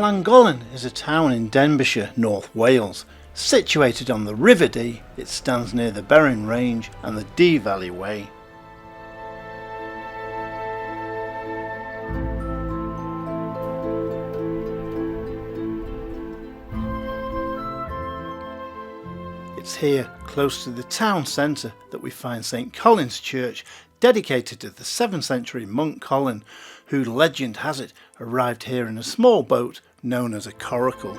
Llangollen is a town in Denbighshire, North Wales. Situated on the River Dee, it stands near the Berwyn Range and the Dee Valley Way. It's here, close to the town centre, that we find St Collen's Church, dedicated to the 7th century monk Collen, who, legend has it, arrived here in a small boat known as a coracle.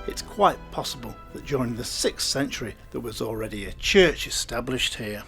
It's quite possible that during the 6th century there was already a church established here.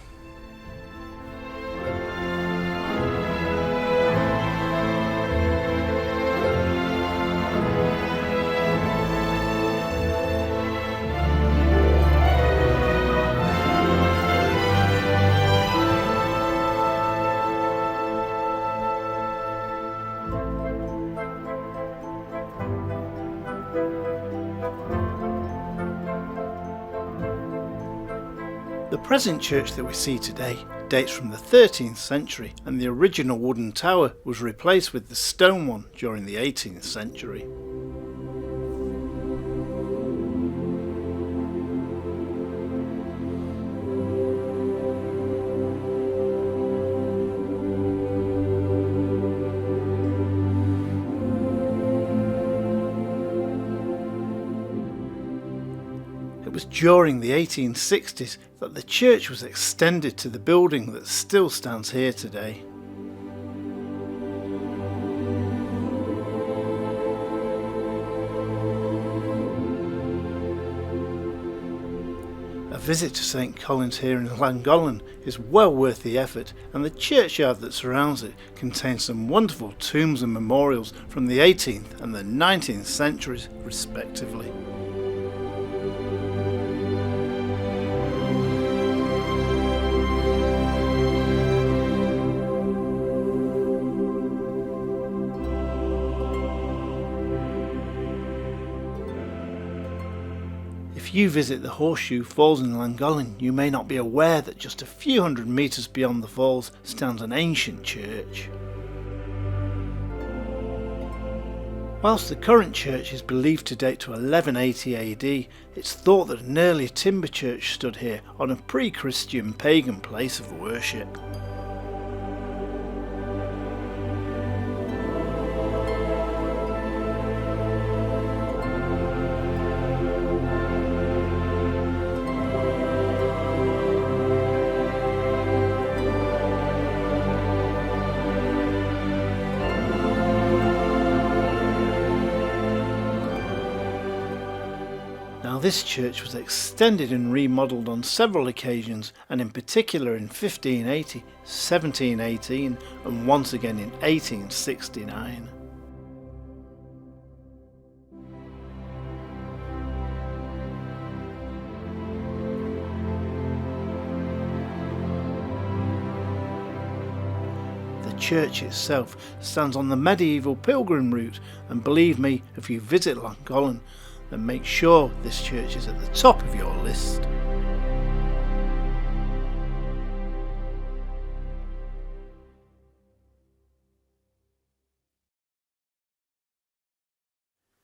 The present church that we see today dates from the 13th century, and the original wooden tower was replaced with the stone one during the 18th century. It was during the 1860s that the church was extended to the building that still stands here today. A visit to St Collen's here in Llangollen is well worth the effort, and the churchyard that surrounds it contains some wonderful tombs and memorials from the 18th and the 19th centuries respectively. If you visit the Horseshoe Falls in Llangollen, you may not be aware that just a few hundred metres beyond the falls stands an ancient church. Whilst the current church is believed to date to 1180 AD, it's thought that an earlier timber church stood here on a pre-Christian pagan place of worship. Now this church was extended and remodelled on several occasions, and in particular in 1580, 1718 and once again in 1869. The church itself stands on the medieval pilgrim route, and believe me, if you visit Llangollen, then make sure this church is at the top of your list.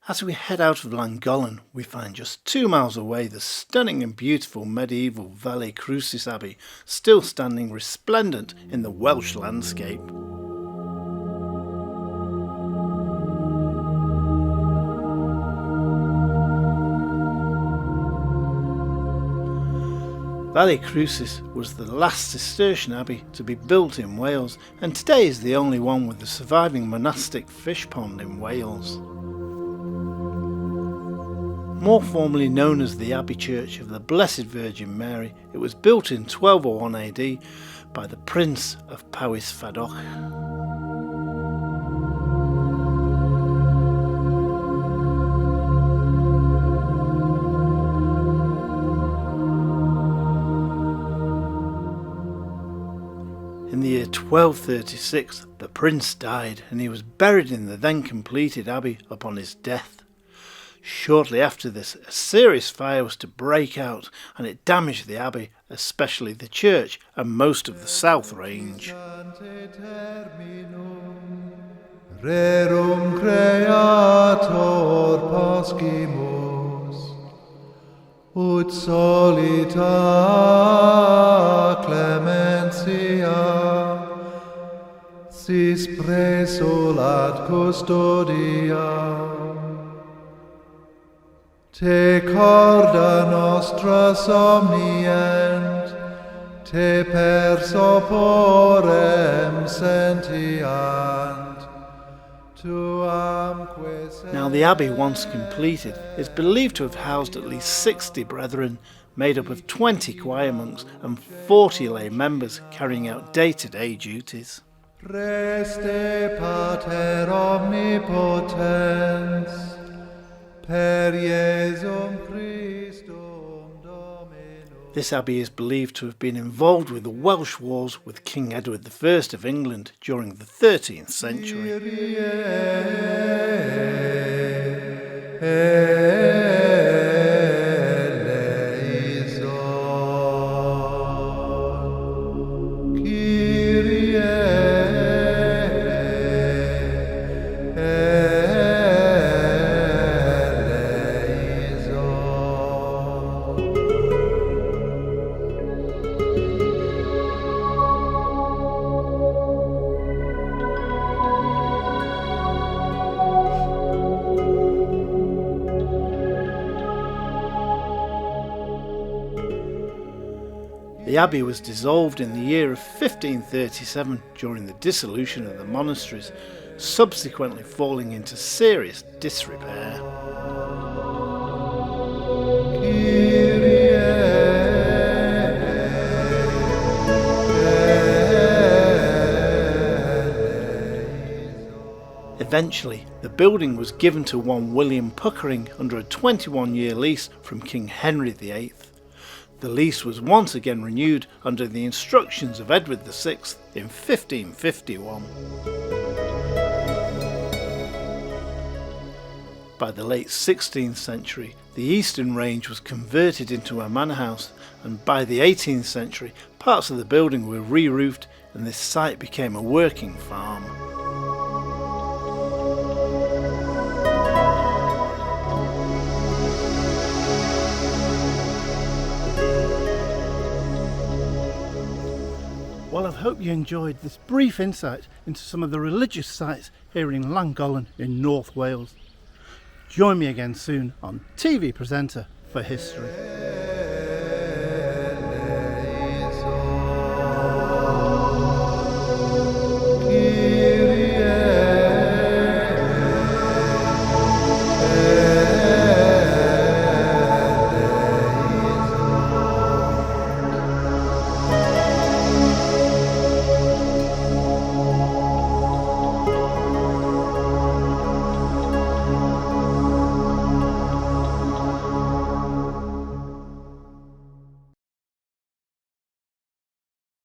As we head out of Llangollen, we find just 2 miles away the stunning and beautiful medieval Vella Crucis abbey, still standing resplendent in the Welsh landscape. Vella Crucis was the last Cistercian abbey to be built in Wales, and today is the only one with the surviving monastic fish pond in Wales. More formally known as the Abbey Church of the Blessed Virgin Mary, it was built in 1201 AD by the Prince of Powys Madog. In the year 1236, the prince died and he was buried in the then completed abbey upon his death. Shortly after this, a serious fire was to break out, and it damaged the abbey, especially the church and most of the south range. Rerum creator pascimus, ut solita clementia, sis presul ad custodia. Te corda nostra somnient, te per soporem sentiant. Now the abbey, once completed, is believed to have housed at least 60 brethren, made up of 20 choir monks and 40 lay members carrying out day-to-day duties. Reste pater omnipotens, per Iesum Christum Dominum. This abbey is believed to have been involved with the Welsh wars with King Edward I of England during the 13th century. The abbey was dissolved in the year of 1537 during the dissolution of the monasteries, subsequently falling into serious disrepair. Eventually, the building was given to one William Puckering under a 21-year lease from King Henry VIII. The lease was once again renewed under the instructions of Edward VI in 1551. By the late 16th century, the eastern range was converted into a manor house, and by the 18th century, parts of the building were re-roofed and this site became a working farm. Well, I hope you enjoyed this brief insight into some of the religious sites here in Llangollen in North Wales. Join me again soon on TV Presenter for History.